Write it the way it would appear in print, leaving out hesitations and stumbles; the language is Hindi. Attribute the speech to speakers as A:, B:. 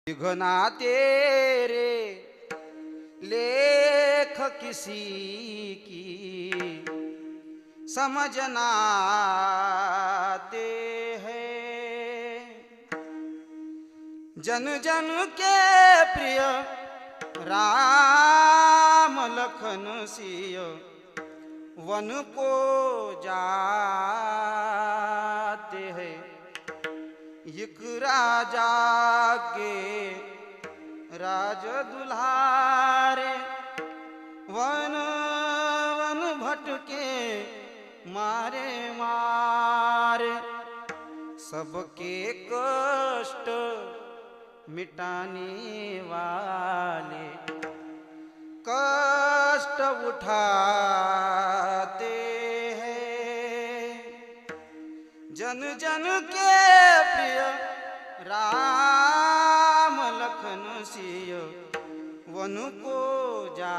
A: लिखना तेरे लेख किसी की समझना आते हैं। जन जन के प्रिय राम लखन सिय वन को जाते हैं। एक राजा के राज दुल्हारे वन वन भटके मारे मारे। सबके कष्ट मिटाने वाले कष्ट उठाते हैं। जन जन के प्रिय राम लखन सिय वन को जा